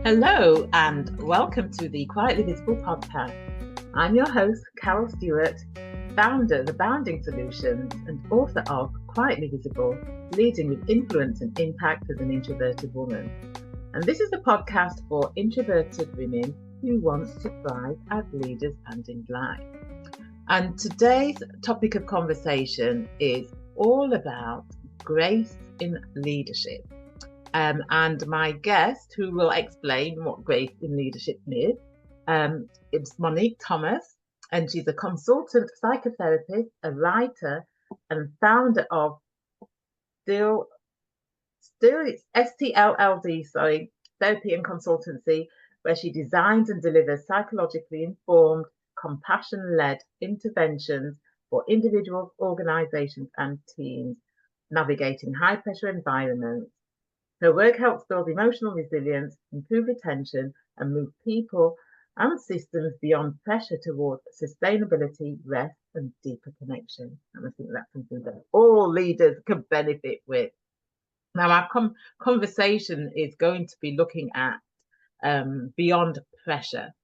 Hello and welcome to the Quietly Visible podcast. I'm your host, Carol Stewart, founder of The Bounding Solutions and author of Quietly Visible, Leading with Influence and Impact as an Introverted Woman. And this is a podcast for introverted women who want to thrive as leaders and in life. And today's topic of conversation is all about grace in leadership. And my guest, who will explain what grace in leadership is Monique Thomas, and she's a consultant psychotherapist, a writer, and founder of Stilled Therapy and Consultancy, where she designs and delivers psychologically informed, compassion-led interventions for individuals, organizations, and teams navigating high-pressure environments. Her work helps build emotional resilience, improve retention, and move people and systems beyond pressure towards sustainability, rest, and deeper connection. And I think that's something that all leaders can benefit with. Now, our conversation is going to be looking at beyond pressure,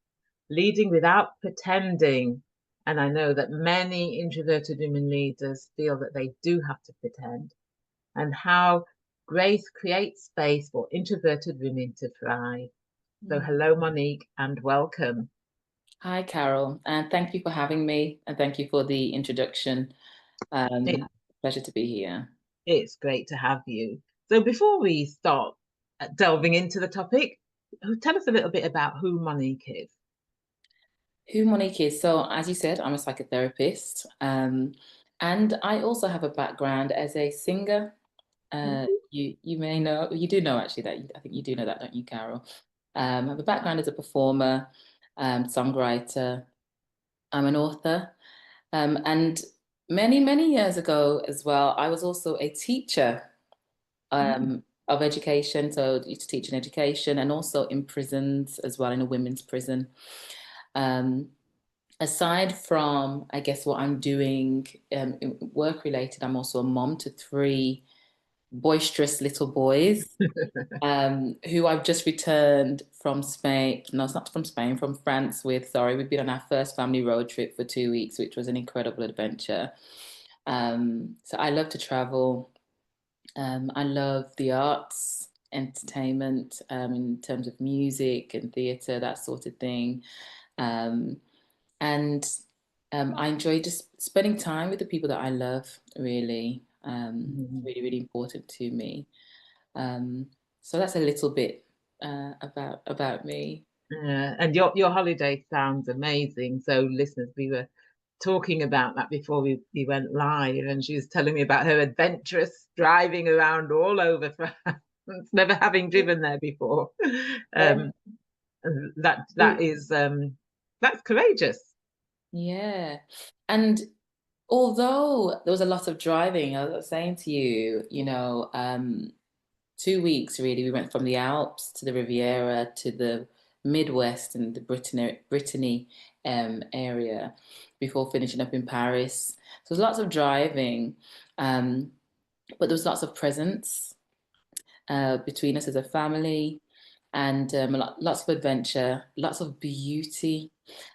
leading without pretending. And I know that many introverted women leaders feel that they do have to pretend, and how grace creates space for introverted women to thrive. So hello, Monique, and welcome. Hi, Carol, and thank you for having me, and thank you for the introduction. Pleasure to be here. It's great to have you. So before we start delving into the topic, tell us a little bit about who Monique is. Who Monique is. So as you said, I'm a psychotherapist, and I also have a background as a singer. You may know, you do know actually that, I think you do know that, don't you, Carol? I have a background as a performer, songwriter. I'm an author, and many years ago as well, I was also a teacher of education. So I used to teach in education and also in prisons as well, in a women's prison. Aside from, I guess, what I'm doing work related, I'm also a mom to 3 boisterous little boys who I've just returned from Spain. No, it's not from Spain, from France with. Sorry, we've been on our first family road trip for 2 weeks, which was an incredible adventure. So I love to travel. I love the arts, entertainment, in terms of music and theatre, that sort of thing. I enjoy just spending time with the people that I love, really. Really important to me. So that's a little bit about me. And your holiday sounds amazing. So listeners, we were talking about that before we went live, and she was telling me about her adventurous driving around all over France, never having driven there before. That is that's courageous. Yeah. And although there was a lot of driving, I was saying to you, 2 weeks really, we went from the Alps to the Riviera to the Midwest and the Brittany area before finishing up in Paris. So there's lots of driving, but there was lots of presence between us as a family, and lots of adventure, lots of beauty.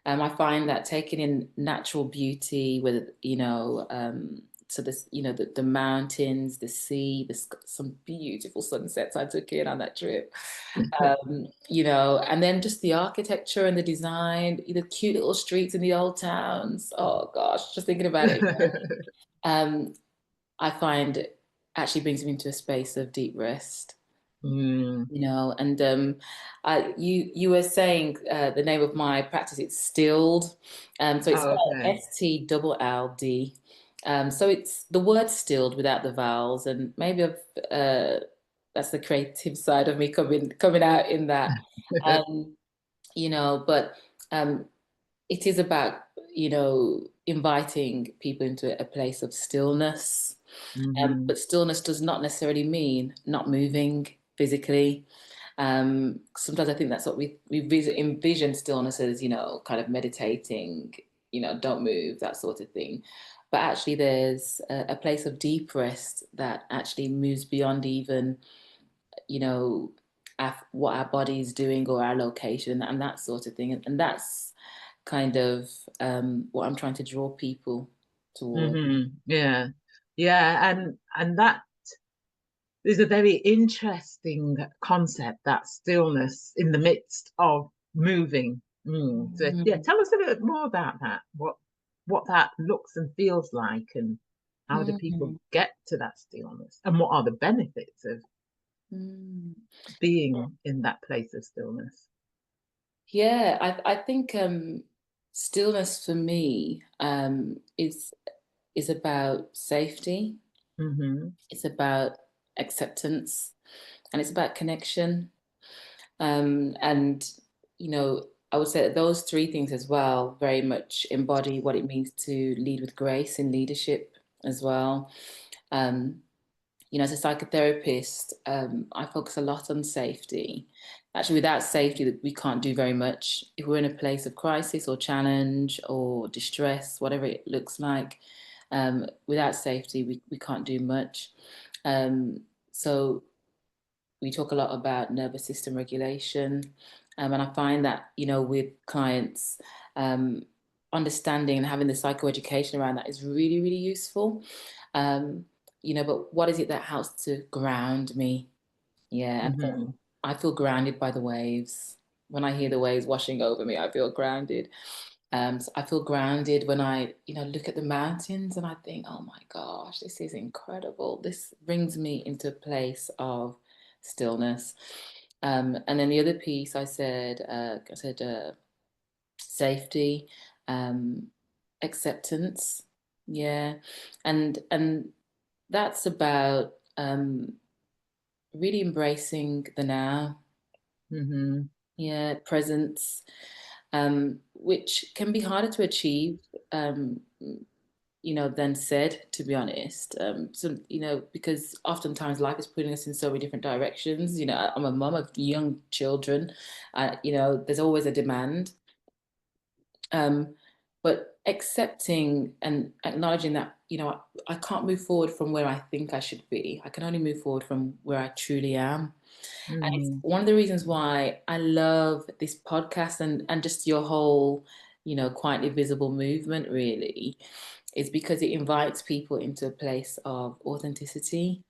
I find that taking in natural beauty with, so this, the mountains, the sea, some beautiful sunsets I took in on that trip, and then just the architecture and the design, the cute little streets in the old towns. Oh gosh, just thinking about it. I find it actually brings me into a space of deep rest. And you were saying the name of my practice, it's Stilled. So it's STLLD. So it's the word stilled without the vowels, and maybe that's the creative side of me coming out in that. But it is about, inviting people into a place of stillness. But stillness does not necessarily mean not moving physically. Sometimes I think that's what we envision stillness as, kind of meditating, don't move, that sort of thing. But actually there's a place of deep rest that actually moves beyond even, what our body is doing or our location and that sort of thing. And that's kind of what I'm trying to draw people toward. Yeah, yeah, and that is a very interesting concept, that stillness in the midst of moving. So yeah, Mm, tell us a little bit more about that. What that looks and feels like, and how do people mm, get to that stillness, and what are the benefits of mm. being in that place of stillness? Yeah, I think stillness for me is about safety. Mm-hmm. It's about acceptance, and it's about connection. And I would say that those three things as well very much embody what it means to lead with grace in leadership as well. Um, as a psychotherapist, I focus a lot on safety. Actually, without safety, we can't do very much. If we're in a place of crisis or challenge or distress, whatever it looks like, without safety, we can't do much. So we talk a lot about nervous system regulation. And I find that, with clients, um, understanding and having the psychoeducation around that is really, really useful. Um, but what is it that helps to ground me? Yeah. And Mm-hmm. so I feel grounded by the waves. When I hear the waves washing over me, I feel grounded. So I feel grounded when I, look at the mountains and I think, oh my gosh, this is incredible. This brings me into a place of stillness. And then the other piece I said safety, um, acceptance. Yeah. And that's about really embracing the now. Mm-hmm. Yeah, presence, which can be harder to achieve, um, than said, to be honest. So, because oftentimes life is putting us in so many different directions. I'm a mum of young children. There's always a demand. Um, but accepting and acknowledging that, I can't move forward from where I think I should be. I can only move forward from where I truly am. And it's Mm-hmm. one of the reasons why I love this podcast and just your whole, quietly visible movement really, is because it invites people into a place of authenticity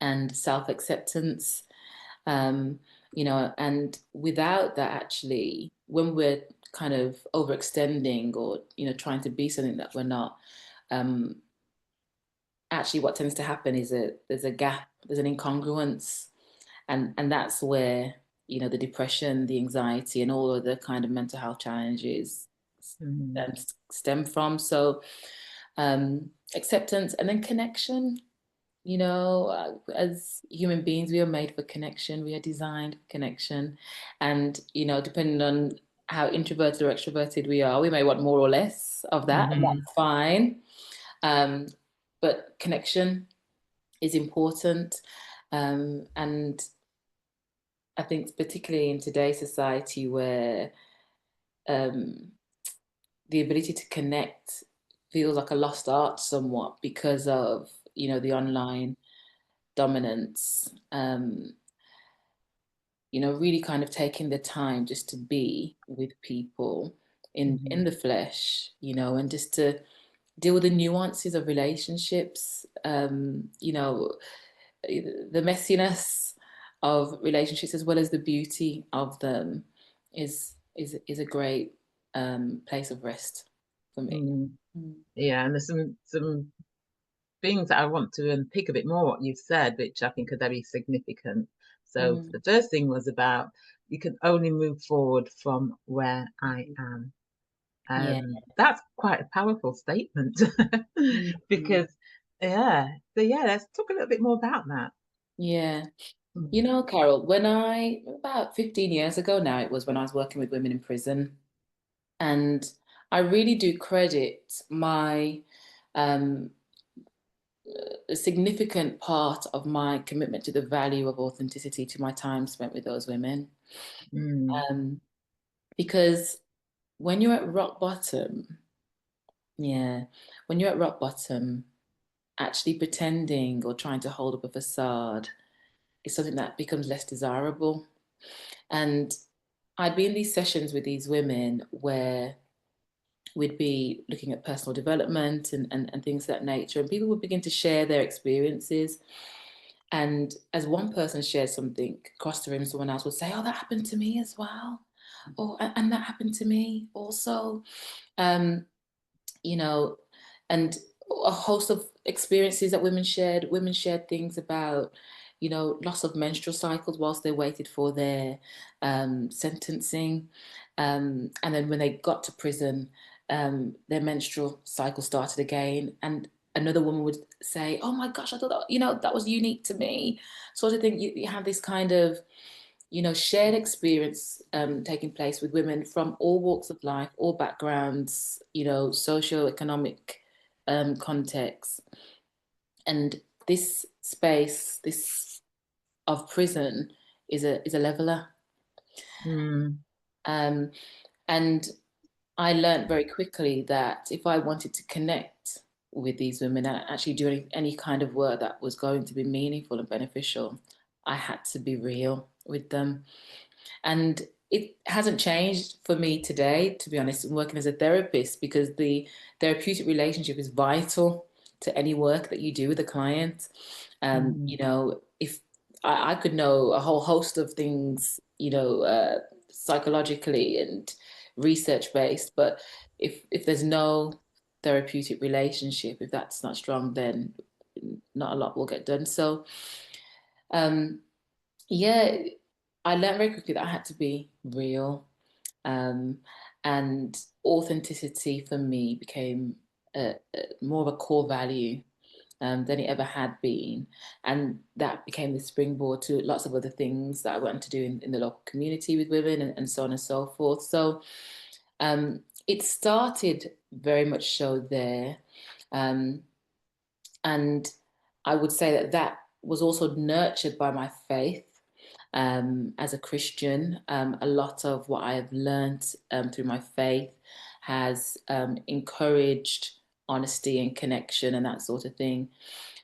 and self-acceptance. And without that, actually, when we're kind of overextending or, trying to be something that we're not, um, actually what tends to happen is there's a gap, there's an incongruence, and that's where the depression, the anxiety, and all of the kind of mental health challenges Mm-hmm. stem from. So acceptance and then connection. As human beings, we are made for connection. We are designed for connection, and depending on how introverted or extroverted we are, we may want more or less of that, and Mm-hmm. that's fine. um, but connection is important. And I think particularly in today's society where um, the ability to connect feels like a lost art somewhat because of, the online dominance, really kind of taking the time just to be with people in Mm-hmm. the flesh, and just to deal with the nuances of relationships, the messiness of relationships as well as the beauty of them is a great place of rest for me. Mm. Mm. Yeah, and there's some things that I want to unpick a bit more what you've said, which I think are very significant. So Mm. the first thing was about you can only move forward from where I am. Yeah. That's quite a powerful statement Mm. because yeah. So yeah, let's talk a little bit more about that. Yeah. Mm. Carol, when about 15 years ago now, it was when I was working with women in prison. And I really do credit my um, a significant part of my commitment to the value of authenticity to my time spent with those women. Mm. Um, because when you're at rock bottom, yeah, when you're at rock bottom, actually pretending or trying to hold up a facade is something that becomes less desirable. And I'd be in these sessions with these women where we'd be looking at personal development and things of that nature, and people would begin to share their experiences. And as one person shared something across the room, someone else would say, "Oh, that happened to me as well," or "And that happened to me also." Um, you know, and a host of experiences that women shared. Women shared things about, loss of menstrual cycles whilst they waited for their sentencing. And then when they got to prison, their menstrual cycle started again. And another woman would say, "Oh my gosh, I thought that, that was unique to me." Sort of thing. You have this kind of shared experience taking place with women from all walks of life, all backgrounds, socio-economic contexts. And this space, this of prison, is a leveler. Mm. And I learned very quickly that if I wanted to connect with these women and actually do any kind of work that was going to be meaningful and beneficial, I had to be real with them. And it hasn't changed for me today, to be honest, working as a therapist, because the therapeutic relationship is vital to any work that you do with a client. If I could know a whole host of things, psychologically and research based, but if there's no therapeutic relationship, if that's not strong, then not a lot will get done. So, yeah, I learned very quickly that I had to be real, and authenticity for me became more of a core value than it ever had been. And that became the springboard to lots of other things that I wanted to do in the local community with women and so on and so forth. So it started very much so there. Um, and I would say that was also nurtured by my faith. As a Christian, a lot of what I have learned through my faith has encouraged honesty and connection and that sort of thing.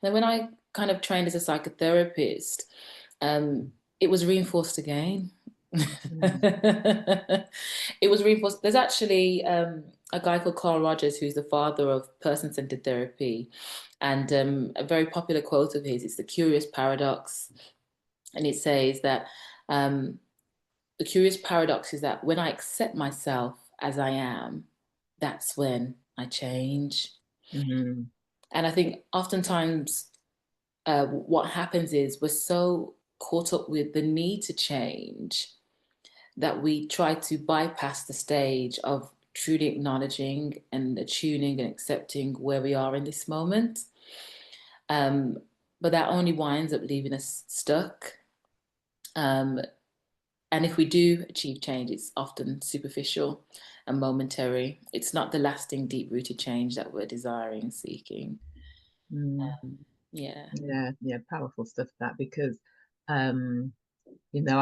Then when I kind of trained as a psychotherapist, it was reinforced again. Mm. It was reinforced. There's actually a guy called Carl Rogers, who's the father of person-centered therapy, and a very popular quote of his is the curious paradox. And it says that the curious paradox is that when I accept myself as I am, that's when I change. Mm-hmm. And I think oftentimes what happens is we're so caught up with the need to change that we try to bypass the stage of truly acknowledging and attuning and accepting where we are in this moment. But that only winds up leaving us stuck. And if we do achieve change, it's often superficial and momentary. It's not the lasting, deep-rooted change that we're desiring, seeking. Mm. Yeah. Yeah, powerful stuff that, because I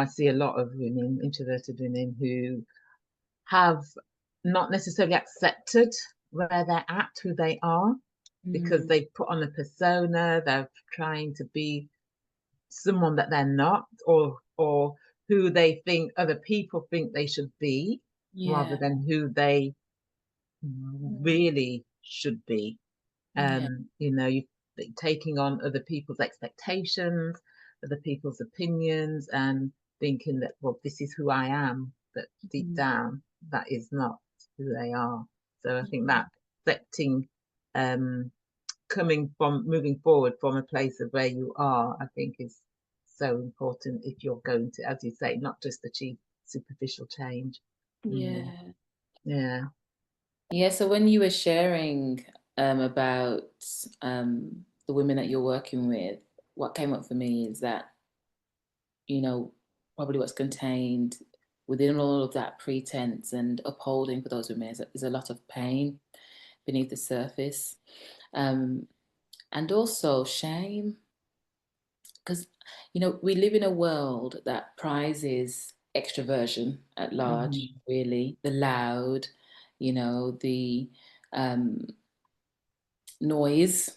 see a lot of women, introverted women, who have not necessarily accepted where they're at, who they are, because Mm, they've put on a persona, they're trying to be someone that they're not, or who they think other people think they should be, rather yeah. than who they Mm, really should be. yeah. You taking on other people's expectations, other people's opinions, and thinking that, well, this is who I am, but deep Mm, down that is not who they are. So I think yeah. that accepting, moving forward from a place of where you are, I think is so important if you're going to, as you say, not just achieve superficial change. Mm, Yeah. yeah. Yeah. So when you were sharing about the women that you're working with, what came up for me is that, probably what's contained within all of that pretense and upholding for those women is a lot of pain beneath the surface. Um, and also shame, because we live in a world that prizes extroversion at large, Mm-hmm. really, the loud, the um noise.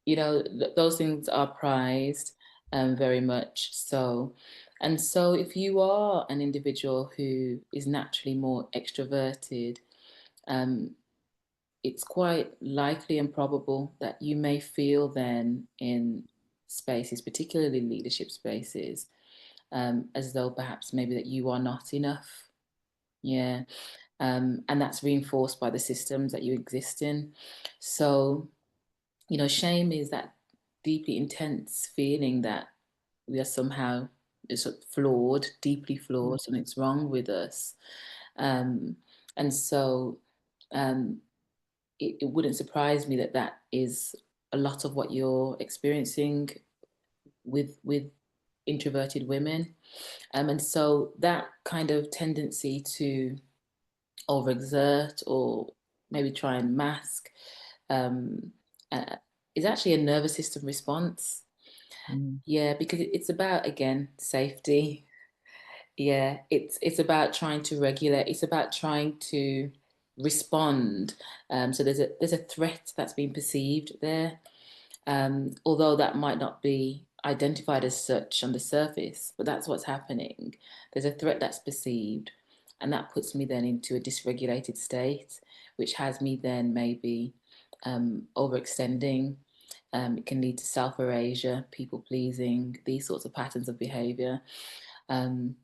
You know, those things are prized, very much so. And so if you are an individual who is naturally more extroverted, um, it's quite likely and probable that you may feel then in spaces, particularly leadership spaces, as though perhaps maybe that you are not enough. Yeah. And that's reinforced by the systems that you exist in. So, you know, shame is that deeply intense feeling that we are somehow sort of flawed, deeply flawed, something's wrong with us. Um, and so um, it wouldn't surprise me that that is a lot of what you're experiencing with introverted women. And so that kind of tendency to overexert or maybe try and mask um, uh, is actually a nervous system response. Yeah, because it's about, again, safety. Yeah, it's about trying to regulate. It's about trying to respond. So there's a threat that's been perceived there, although that might not be identified as such on the surface, but that's what's happening. There's a threat that's perceived, and that puts me then into a dysregulated state, which has me then maybe overextending. It can lead to self-erasure, people pleasing, these sorts of patterns of behavior, um,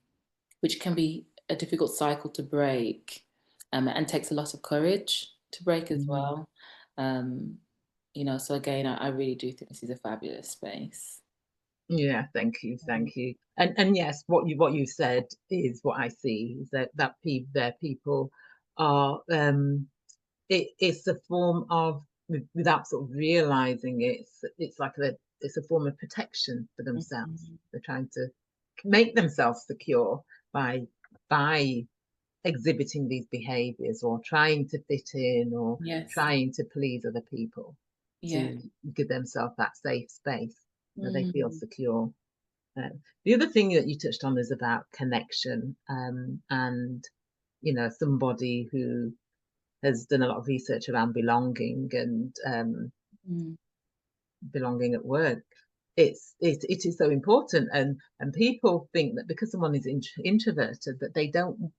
which can be a difficult cycle to break, and takes a lot of courage to break as well. Um, you know, so again, I really do think this is a fabulous space. Yeah, thank you. And yes, what you said is what I see is that people are it's a form of, without sort of realizing it, it's like it's a form of protection for themselves. Mhm. They're trying to make themselves secure by exhibiting these behaviors or trying to fit in or Yes. trying to please other people Yeah. to give themselves that safe space where they feel Mm. secure. The other thing that you touched on is about connection, and somebody who has done a lot of research around belonging and Mm. belonging at work. It is so important, and people think that because someone is introverted that they don't.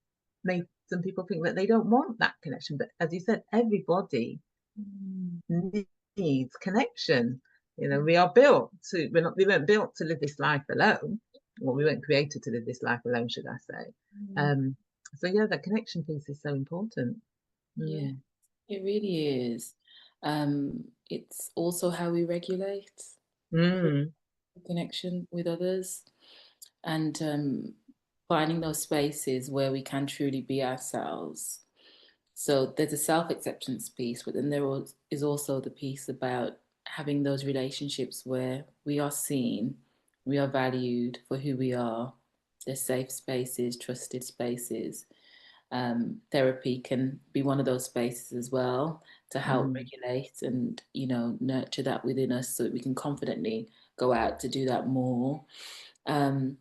Some people think that they don't want that connection, but as you said, everybody Mm. needs connection. We are built to. We weren't built to live this life alone. Well, we weren't created to live this life alone, should I say? Mm. Um, so yeah, that connection piece is so important. Yeah, Mm. it really is. It's also how we regulate Mm. connection with others, and finding those spaces where we can truly be ourselves. So there's a self-acceptance piece, but then is also the piece about having those relationships where we are seen, we are valued for who we are. They're safe spaces, trusted spaces. Therapy can be one of those spaces as well to help Mm. regulate and, you know, nurture that within us so that we can confidently go out to do that more. Um,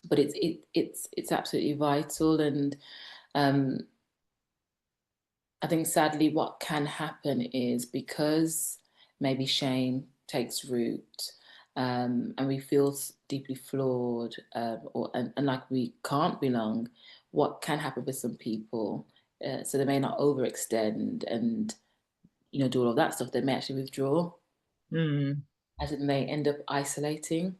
but it's absolutely vital. And um, I think sadly what can happen is because maybe shame takes root, and we feel deeply flawed, and like we can't belong, what can happen with some people, so they may not overextend and, you know, do all of that stuff. They may actually withdraw, Mm. as in they end up isolating,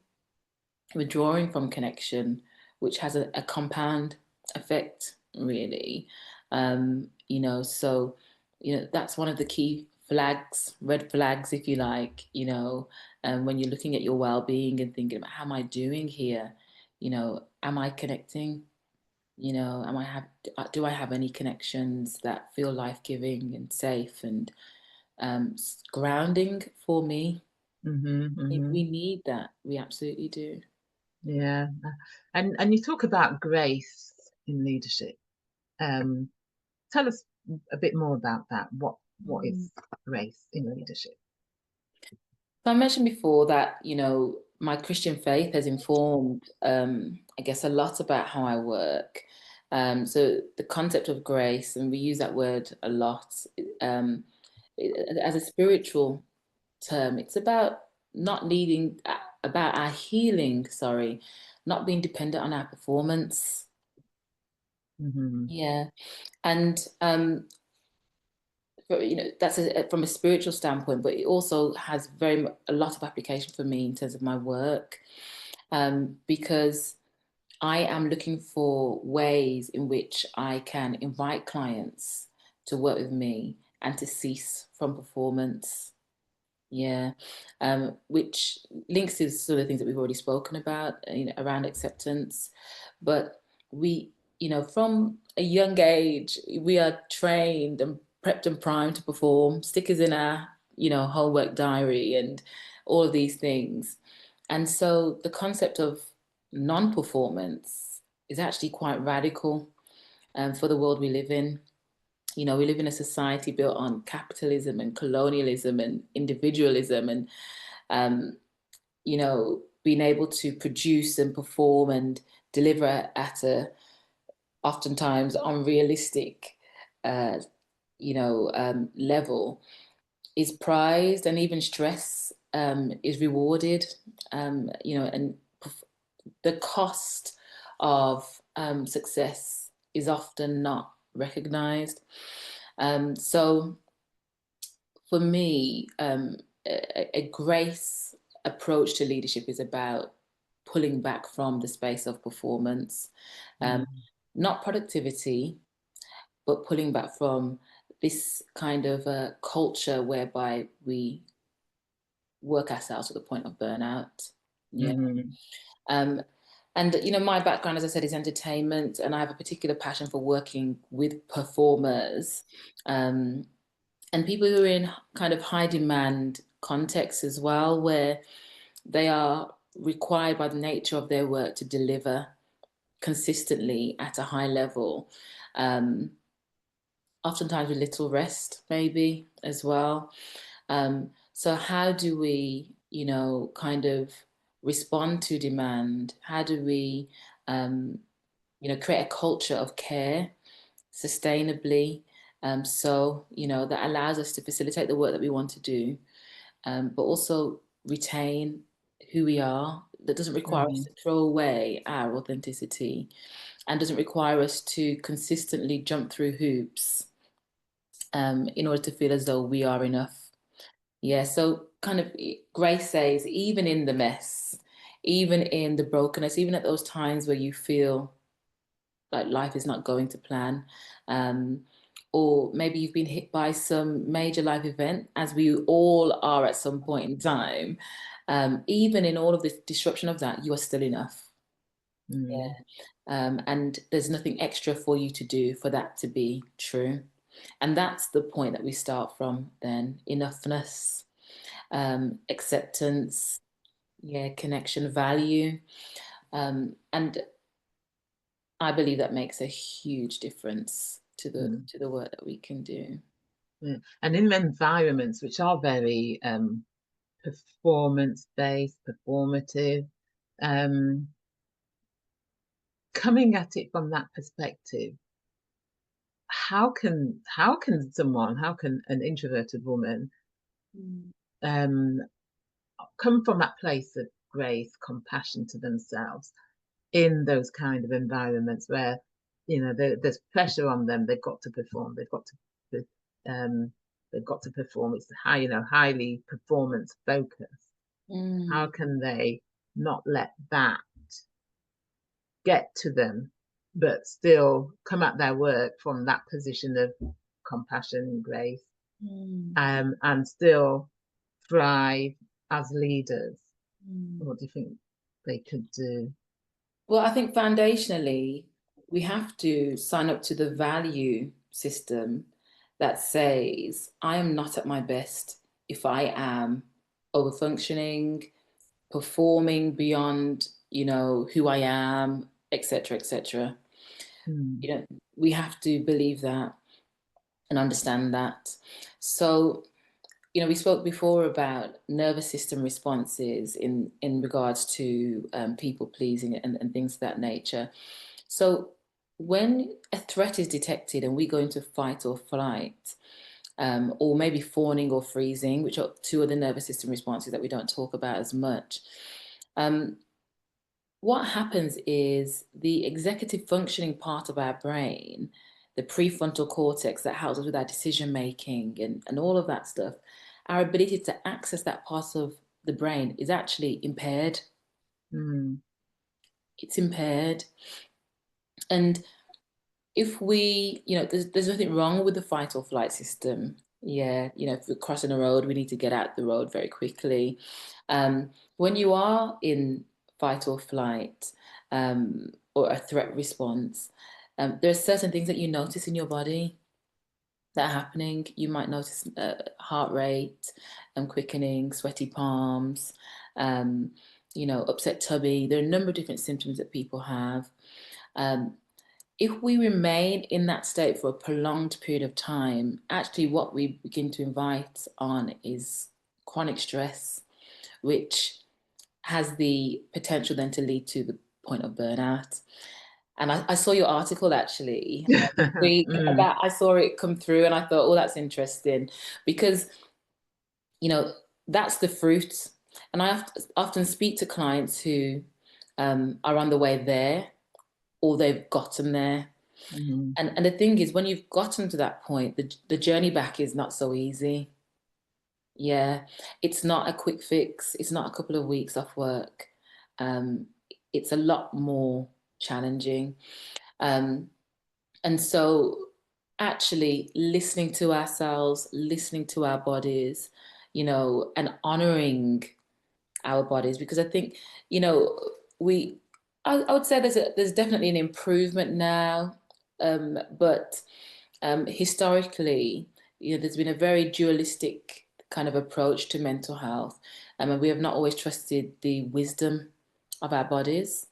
withdrawing from connection, which has a compound effect, really. You know, so, you know, that's one of the key flags, red flags, if you like, you know, when you're looking at your well-being and thinking about how am I doing here? You know, am I connecting? You know, do I have any connections that feel life-giving and safe and grounding for me? Mm-hmm, mm-hmm. We need that. We absolutely do. Yeah, and you talk about grace in leadership. Um, Tell us a bit more about that. What is grace in leadership? So I mentioned before that, you know, my Christian faith has informed, I guess, a lot about how I work. So the concept of grace, and we use that word a lot, um, as a spiritual term, it's about not needing, about our healing, sorry, not being dependent on our performance. Mm-hmm. Yeah. And that's from a spiritual standpoint, but it also has a lot of application for me in terms of my work, because I am looking for ways in which I can invite clients to work with me and to cease from performance. Yeah, which links to sort of things that we've already spoken about, around acceptance. But we, from a young age, we are trained and prepped and primed to perform, stickers in our, homework diary and all of these things. And so the concept of non-performance is actually quite radical, for the world we live in. We live in a society built on capitalism and colonialism and individualism, and um, being able to produce and perform and deliver at a oftentimes unrealistic, uh, level is prized, and even stress is rewarded. And the cost of success is often not recognized. So for me, a grace approach to leadership is about pulling back from the space of performance, um, Mm-hmm. not productivity, but pulling back from this kind of a culture whereby we work ourselves to the point of burnout. Yeah. Mm-hmm. Um, and my background, as I said, is entertainment, and I have a particular passion for working with performers, um, and people who are in kind of high demand contexts as well, where they are required by the nature of their work to deliver consistently at a high level, um, oftentimes with little rest, maybe as well. So how do we, kind of respond to demand? How do we, create a culture of care sustainably? So, that allows us to facilitate the work that we want to do, but also retain who we are. That doesn't require us Mm-hmm. to throw away our authenticity, and doesn't require us to consistently jump through hoops, in order to feel as though we are enough. Yeah, so kind of Grace says, even in the mess, even in the brokenness, even at those times where you feel like life is not going to plan, um, or maybe you've been hit by some major life event, as we all are at some point in time, even in all of the disruption of that, you are still enough. Mm-hmm. Yeah. And there's nothing extra for you to do for that to be true. And that's the point that we start from then: enoughness, acceptance, yeah, connection, value. And I believe that makes a huge difference to the work that we can do. Yeah. And in environments which are very performance based, performative, um, coming at it from that perspective, how can an introverted woman Mm. um, come from that place of grace, compassion to themselves in those kind of environments where there's pressure on them, they've got to perform, um, they've got to perform, it's highly performance focused. How Mm. can they not let that get to them, but still come at their work from that position of compassion, grace, Mm. and still thrive as leaders? Mm. What do you think they could do? Well, I think foundationally, we have to sign up to the value system that says, I am not at my best if I am overfunctioning, performing beyond, who I am, etc., etc. Hmm. You know, we have to believe that and understand that. So, we spoke before about nervous system responses in regards to people pleasing and things of that nature. So when a threat is detected and we go into fight or flight, or maybe fawning or freezing, which are two of the nervous system responses that we don't talk about as much, what happens is the executive functioning part of our brain, the prefrontal cortex that helps us with our decision making and all of that stuff, our ability to access that part of the brain is actually impaired. It's impaired. And if we, there's nothing wrong with the fight or flight system. Yeah, if we're crossing a road, we need to get out the road very quickly. When you are in fight or flight, or a threat response, there are certain things that you notice in your body that are happening. You might notice heart rate quickening, sweaty palms, upset tummy. There are a number of different symptoms that people have. If we remain in that state for a prolonged period of time, actually what we begin to invite on is chronic stress, which has the potential then to lead to the point of burnout. And I saw your article actually this week about, I saw it come through and I thought, oh, that's interesting, because, that's the fruit. And I often speak to clients who are on the way there, or they've gotten there. And the thing is, when you've gotten to that point, the journey back is not so easy. Yeah, it's not a quick fix. It's not a couple of weeks off work. It's a lot more challenging. And so actually listening to ourselves, listening to our bodies, and honoring our bodies, because I think, I would say there's definitely an improvement now, but historically, there's been a very dualistic kind of approach to mental health, and we have not always trusted the wisdom of our bodies.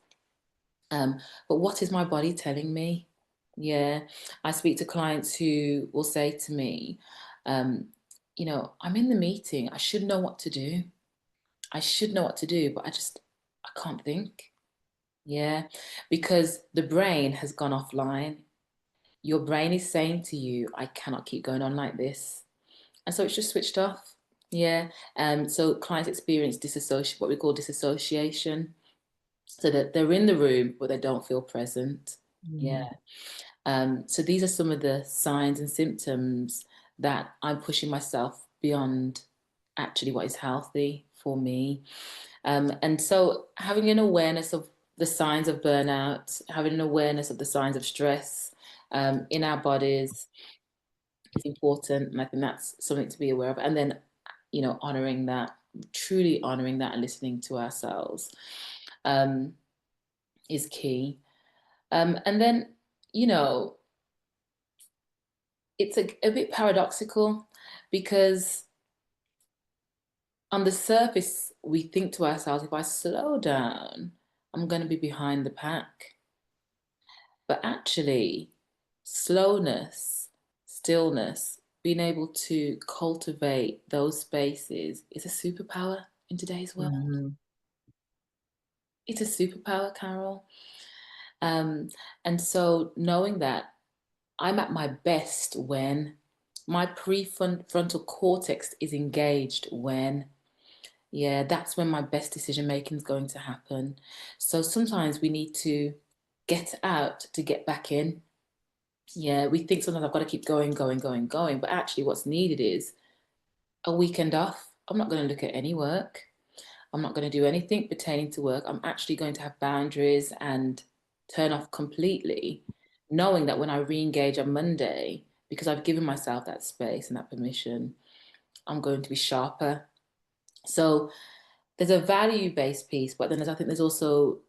But what is my body telling me? Yeah, I speak to clients who will say to me, I'm in the meeting. I should know what to do. I should know what to do, but I can't think. Yeah, because the brain has gone offline. Your brain is saying to you, I cannot keep going on like this. And so it's just switched off. Yeah. So clients experience what we call disassociation. So that they're in the room, but they don't feel present. Yeah. So these are some of the signs and symptoms that I'm pushing myself beyond actually what is healthy for me. And so having an awareness of the signs of burnout, having an awareness of the signs of stress in our bodies is important. And I think that's something to be aware of. And then, honoring that, truly honoring that and listening to ourselves is key. And then, it's a bit paradoxical, because on the surface, we think to ourselves, if I slow down, I'm going to be behind the pack. But actually, slowness, stillness, being able to cultivate those spaces is a superpower in today's world. It's a superpower, Carol. And so knowing that I'm at my best when my prefrontal cortex is engaged, that's when my best decision making is going to happen. So sometimes we need to get out to get back in. Yeah, we think sometimes I've got to keep going, going, going, going. But actually, what's needed is a weekend off. I'm not going to look at any work. I'm not going to do anything pertaining to work. I'm actually going to have boundaries and turn off completely, knowing that when I re-engage on Monday, because I've given myself that space and that permission, I'm going to be sharper. So there's a value-based piece, but then I think there's also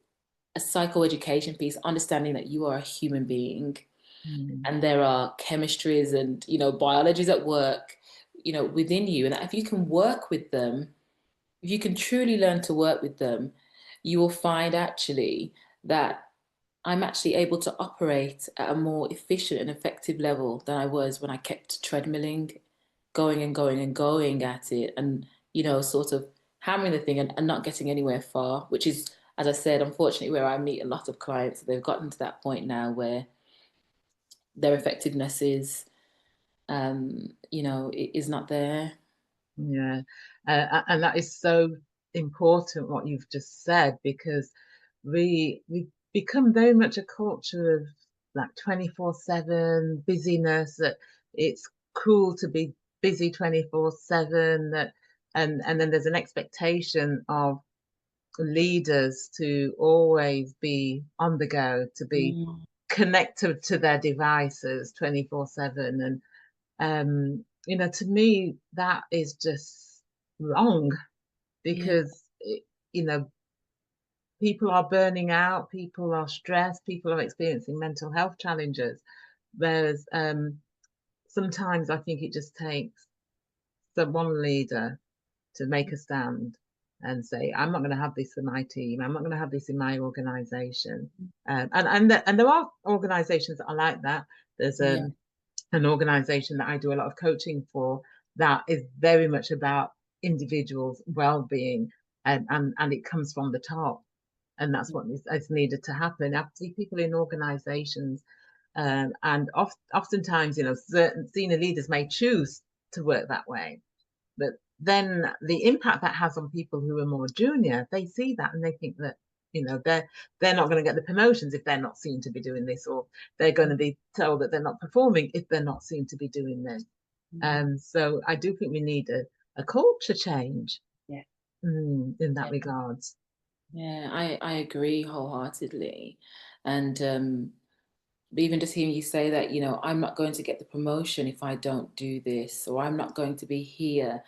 a psychoeducation piece, understanding that you are a human being and there are chemistries and, biologies at work, within you. And if you can work with them, if you can truly learn to work with them, you will find actually that I'm actually able to operate at a more efficient and effective level than I was when I kept treadmilling, going and going and going at it, and, sort of hammering the thing and not getting anywhere far, which is, as I said, unfortunately, where I meet a lot of clients. They've gotten to that point now where their effectiveness is, is not there. Yeah, and that is so important what you've just said, because we become very much a culture of like 24/7 busyness, that it's cool to be busy 24/7, that and then there's an expectation of leaders to always be on the go, to be Mm, connected to their devices 24/7. And to me, that is just wrong, yeah, because you know people are burning out, people are stressed, people are experiencing mental health challenges. Whereas sometimes I think it just takes one leader to make a stand and say, I'm not going to have this in my team, I'm not going to have this in my organization. And there are organizations that are like that. There's yeah, an organization that I do a lot of coaching for, that is very much about individuals' well-being, and it comes from the top, and that's what is needed to happen. I see people in organizations, and oftentimes, certain senior leaders may choose to work that way, but then the impact that has on people who are more junior, they see that and they think that they're not going to get the promotions if they're not seen to be doing this, or they're going to be told that they're not performing if they're not seen to be doing this. So I do think we need a culture change, yeah, in that yeah. regards. Yeah, I agree wholeheartedly. And even just hearing you say that, I'm not going to get the promotion if I don't do this, or I'm not going to be here,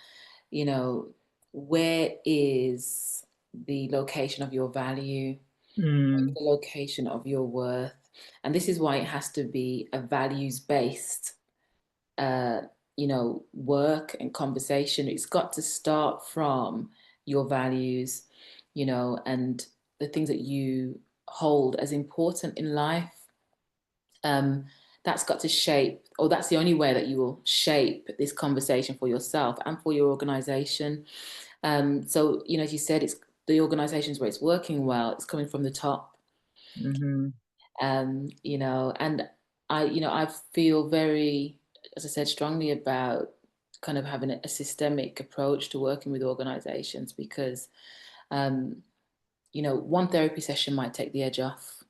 where is the location of your value, Mm, the location of your worth? And this is why it has to be a values-based, uh, work and conversation. It's got to start from your values, and the things that you hold as important in life. Um, that's got to shape, or that's the only way that you will shape this conversation for yourself and for your organization. So, as you said, it's the organizations where it's working well, it's coming from the top. mm-hmm, And I feel very, as I said, strongly about kind of having a systemic approach to working with organizations, because, one therapy session might take the edge off.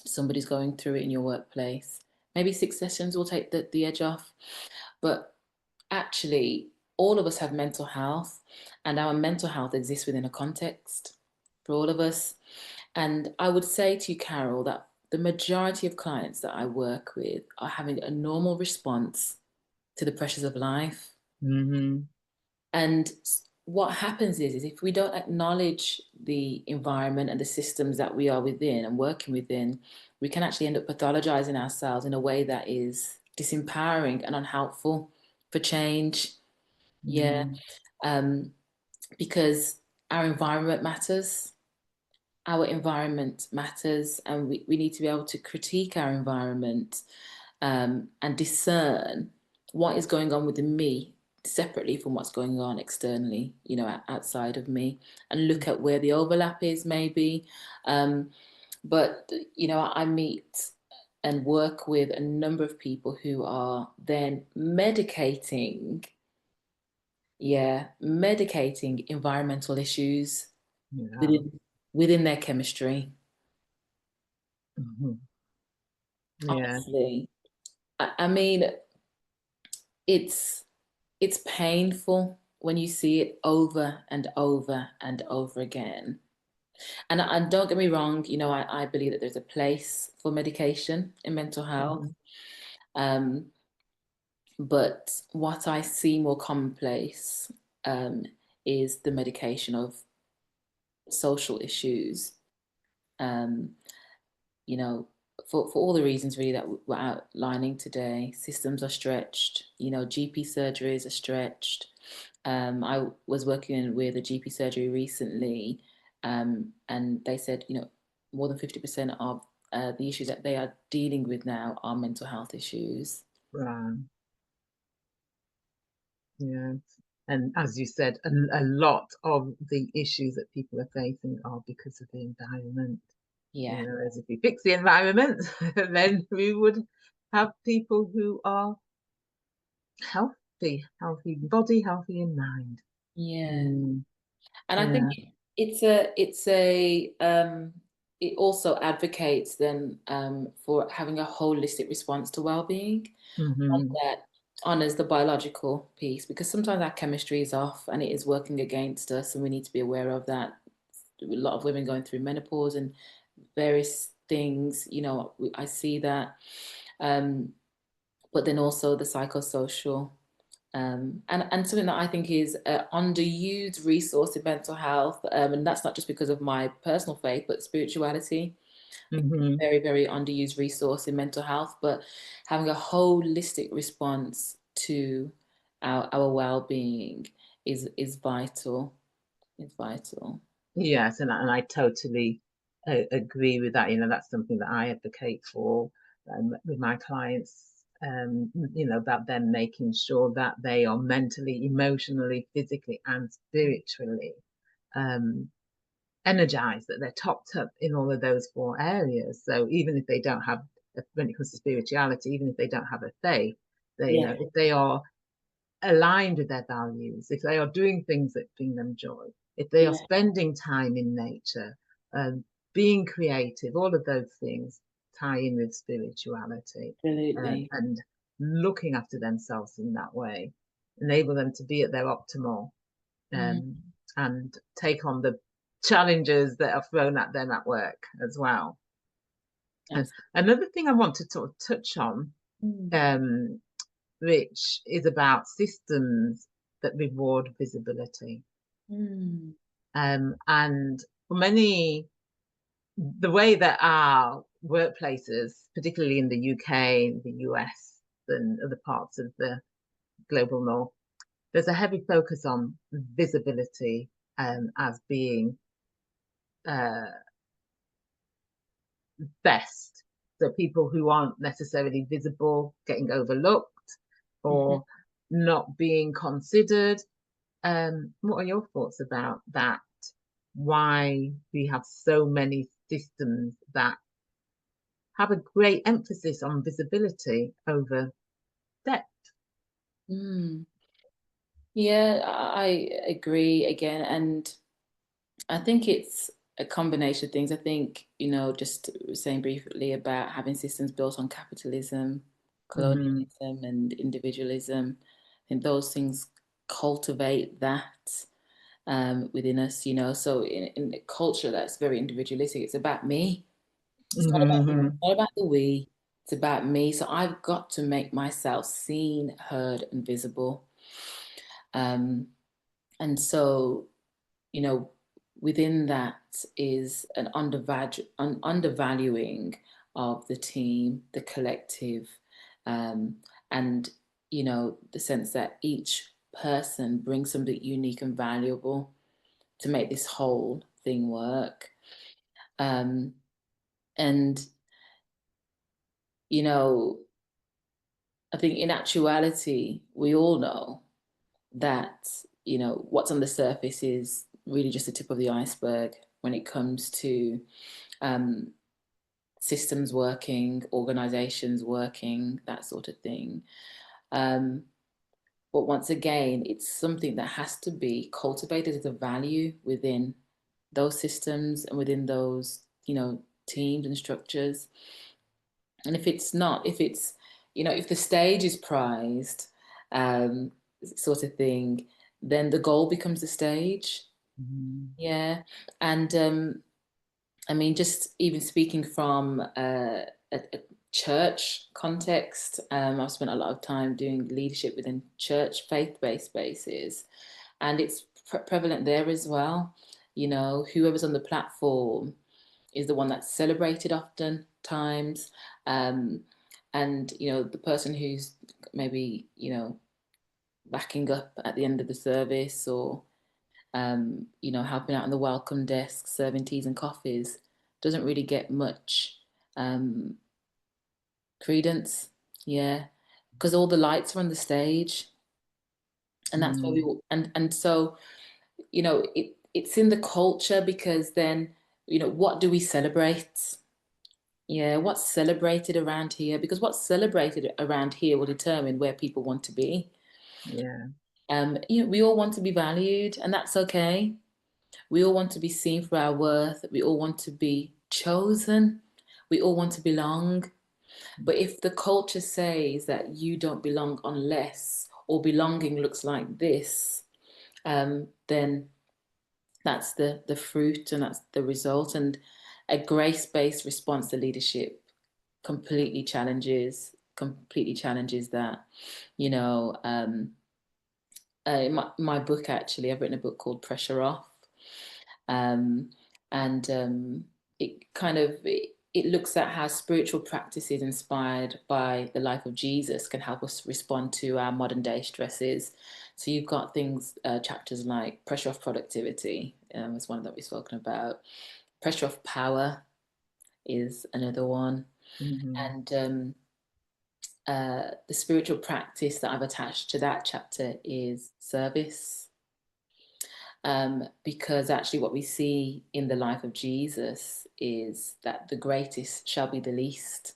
Somebody's going through it in your workplace. Maybe 6 sessions will take the edge off. But actually, all of us have mental health, and our mental health exists within a context for all of us. And I would say to you, Carol, that the majority of clients that I work with are having a normal response to the pressures of life. mm-hmm, And what happens is if we don't acknowledge the environment and the systems that we are within and working within, we can actually end up pathologizing ourselves in a way that is disempowering and unhelpful for change. Yeah. mm-hmm. Um, because our environment matters. Our environment matters, and we need to be able to critique our environment, and discern what is going on within me separately from what's going on externally, outside of me, and look at where the overlap is, maybe. But, I meet and work with a number of people who are then medicating environmental issues Yeah. within their chemistry. Mm-hmm. Yeah. Honestly, I mean, it's it's painful when you see it over and over and over again. And don't get me wrong, I believe that there's a place for medication in mental health. Mm-hmm. Um, but what I see more commonplace, is the medication of social issues. Um, you know, for all the reasons really that we're outlining today. Systems are stretched, GP surgeries are stretched. I was working with a GP surgery recently, and they said, more than 50% of the issues that they are dealing with now are mental health issues. Right. Yeah. And as you said, a lot of the issues that people are facing are because of the environment. Yeah, As if we fix the environment, then we would have people who are healthy body, healthy in mind. Yeah. Mm, And I think yeah. it also advocates then for having a holistic response to well-being, one Mm-hmm. that honors the biological piece, because sometimes our chemistry is off and it is working against us, and we need to be aware of that. A lot of women going through menopause and various things, I see that. But then also the psychosocial. And something that I think is an underused resource in mental health, and that's not just because of my personal faith, but spirituality. I think it's Mm-hmm. a very, very underused resource in mental health, but having a holistic response to our well-being is vital. Is vital. Yes, and I totally agree with that. That's something that I advocate for with my clients. About them making sure that they are mentally, emotionally, physically, and spiritually um, energized, that they're topped up in all of those four areas. So even if they don't have, when it comes to spirituality, even if they don't have a faith, Yeah, if they are aligned with their values, if they are doing things that bring them joy, if they are yeah, spending time in nature, being creative, all of those things tie in with spirituality, absolutely. and looking after themselves in that way, enable them to be at their optimal, Mm, um, and take on the challenges that are thrown at them at work as well. And absolutely. another thing I want to sort of touch on, Mm, um, which is about systems that reward visibility. mm, And for many, the way that our workplaces, particularly in the UK, the US, and other parts of the global north, there's a heavy focus on visibility as being uh, best. So people who aren't necessarily visible getting overlooked mhm. or not being considered. What are your thoughts about that? Why we have so many systems that have a great emphasis on visibility over depth? Mm. Yeah, I agree again. And I think it's a combination of things. I think, just saying briefly about having systems built on capitalism, Mm-hmm. colonialism, and individualism. I think those things cultivate that within us, So in a culture that's very individualistic, it's about me. It's not about Mm-hmm. not about the we. It's about me. So I've got to make myself seen, heard, and visible. Um, and so you know, within that is an undervaluing of the team, the collective, um, and, the sense that each person brings something unique and valuable to make this whole thing work. Um, and, you know, I think in actuality, we all know that, what's on the surface is really just the tip of the iceberg when it comes to um, systems working, organizations working, that sort of thing. Um, but once again, it's something that has to be cultivated as a value within those systems and within those, teams and structures. And if it's not, if the stage is prized, um, sort of thing, then the goal becomes the stage. Mm-hmm. Yeah. And I mean, just even speaking from a church context, I've spent a lot of time doing leadership within church faith-based spaces, and it's prevalent there as well. Whoever's on the platform is the one that's celebrated often times, um, and the person who's maybe backing up at the end of the service or helping out on the welcome desk, serving teas and coffees, doesn't really get much um, credence. Yeah, because all the lights are on the stage, and that's where we Mm-hmm. all, and so it's in the culture because then what do we celebrate? Yeah, what's celebrated around here? Because what's celebrated around here will determine where people want to be. Yeah. We all want to be valued, and that's okay. We all want to be seen for our worth. We all want to be chosen. We all want to belong. But if the culture says that you don't belong unless, or belonging looks like this, then that's the fruit and that's the result. And a grace-based response to leadership completely challenges that. You know, my book, actually, I've written a book called Pressure Off, um, and it kind of it looks at how spiritual practices inspired by the life of Jesus can help us respond to our modern day stresses. So you've got things, chapters like pressure of productivity, is one that we've spoken about. Pressure of power is another one, Mm-hmm. and the spiritual practice that I've attached to that chapter is service. Because actually, what we see in the life of Jesus is that the greatest shall be the least.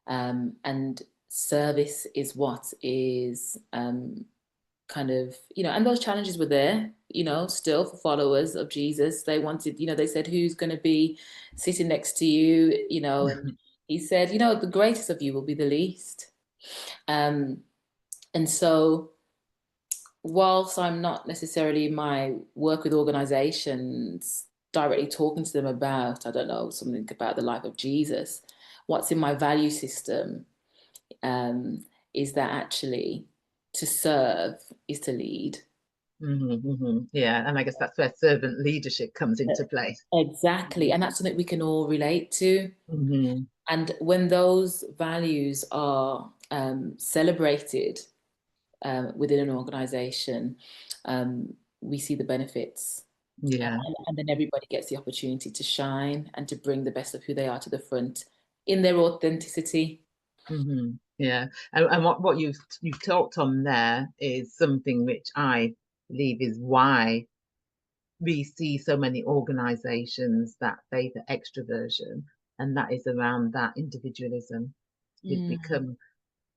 And service is what is kind of, and those challenges were there, still for followers of Jesus. They wanted, they said, who's going to be sitting next to you, and he said, the greatest of you will be the least. And so, whilst I'm not necessarily in my work with organizations directly talking to them about, I don't know, something about the life of Jesus, what's in my value system is that actually to serve is to lead. Mm-hmm, mm-hmm. Yeah, and I guess that's where servant leadership comes into play. Exactly. And that's something we can all relate to. Mm-hmm. And when those values are celebrated within an organization, we see the benefits. Yeah. And then everybody gets the opportunity to shine and to bring the best of who they are to the front in their authenticity. Mm-hmm. Yeah. And what you've talked on there is something which I believe is why we see so many organizations that favor extroversion, and that is around that individualism. We've Mm. become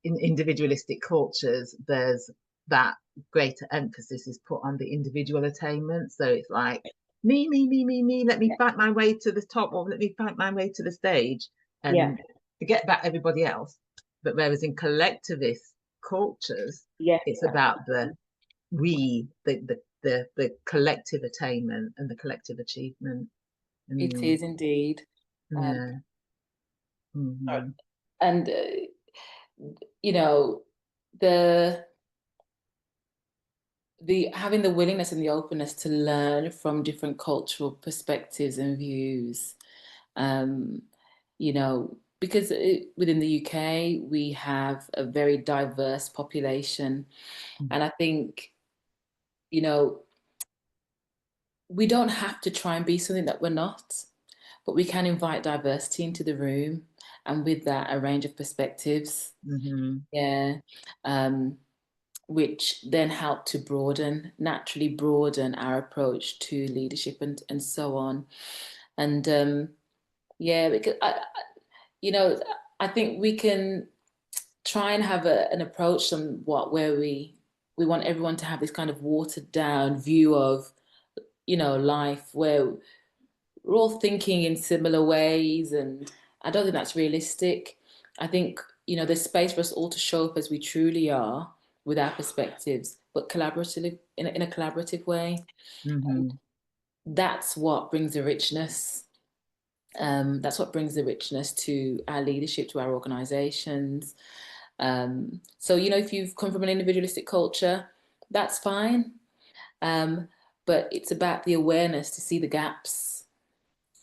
in individualistic cultures, there's that greater emphasis is put on the individual attainment. So it's like me, let me Yeah. fight my way to the top, or let me fight my way to the stage Yeah. and forget about everybody else. But whereas in collectivist cultures, Yes. it's about the collective attainment and the collective achievement. It Mm, is indeed. Um, yeah. Mm-hmm. and you know, the having the willingness and the openness to learn from different cultural perspectives and views. Um, because within the UK we have a very diverse population, and I think, you know, we don't have to try and be something that we're not, but we can invite diversity into the room, and with that, a range of perspectives. Mm-hmm. Yeah. Um, which then help to naturally broaden our approach to leadership and so on. And yeah, because you know, I think we can try and have an approach somewhat where we want everyone to have this kind of watered down view of, life, where we're all thinking in similar ways, and I don't think that's realistic. I think, there's space for us all to show up as we truly are with our perspectives, but collaboratively, in a collaborative way. Mm-hmm. That's what brings the richness. That's what brings the richness to our leadership, to our organizations. So, if you've come from an individualistic culture, that's fine. Um, but it's about the awareness to see the gaps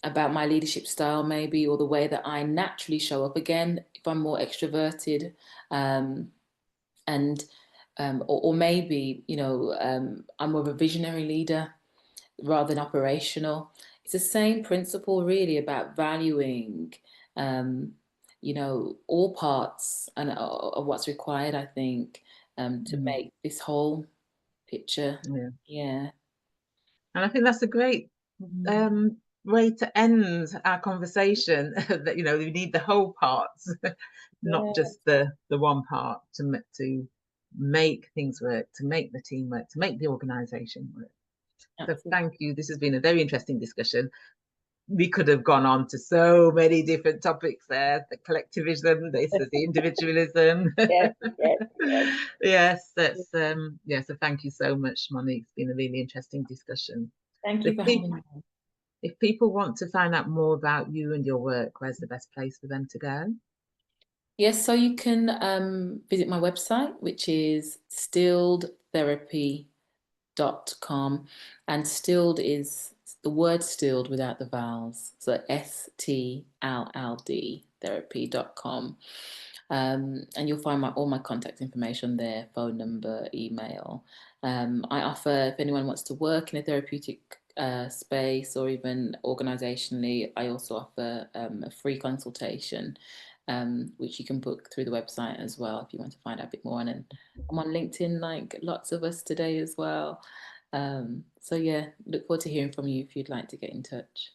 about my leadership style, maybe, or the way that I naturally show up. Again, if I'm more extroverted, and or maybe, I'm more of a visionary leader rather than operational. It's the same principle, really, about valuing, um, all parts and of what's required, I think, to Mm-hmm. make this whole picture. Yeah. Yeah. And I think that's a great Mhm. um, way to end our conversation. That, you know, we need the whole parts, not Yeah, just the one part to make things work, to make the team work, to make the organization work. So absolutely. thank you. This has been a very interesting discussion. We could have gone on to so many different topics there, the collectivism, the individualism. Yes, yes, yes. Yes, that's yeah, so thank you so much, Monique. It's been a really interesting discussion. Thank So you for having me. if people want to find out more about you and your work, where's the best place for them to go? Yes, so you can visit my website, which is stilledtherapy.com, and stilled is the word stilled without the vowels, so STLLD therapy.com. And you'll find all my contact information there, phone number, email. I offer, if anyone wants to work in a therapeutic space or even organisationally, I also offer a free consultation, which you can book through the website as well if you want to find out a bit more. And I'm on LinkedIn, like lots of us today as well. So yeah, look forward to hearing from you if you'd like to get in touch.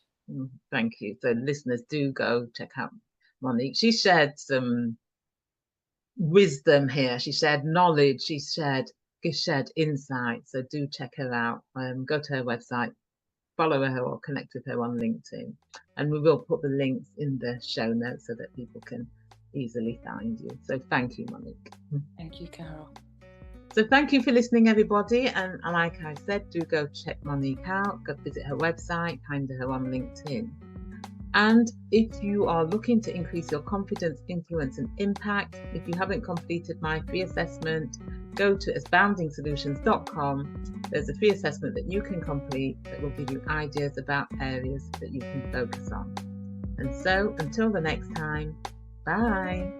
Thank you. So listeners, do go check out Monique. She shared some wisdom here. She shared knowledge. She shared insight. So do check her out. Go to her website, follow her or connect with her on LinkedIn. And we will put the links in the show notes so that people can easily find you. So thank you, Monique. Thank you, Carol. So thank you for listening, everybody. And like I said, do go check Monique out, go visit her website, find her on LinkedIn. And if you are looking to increase your confidence, influence, and impact, if you haven't completed my free assessment, go to aboundingsolutions.com. There's a free assessment that you can complete that will give you ideas about areas that you can focus on. And so until the next time, bye.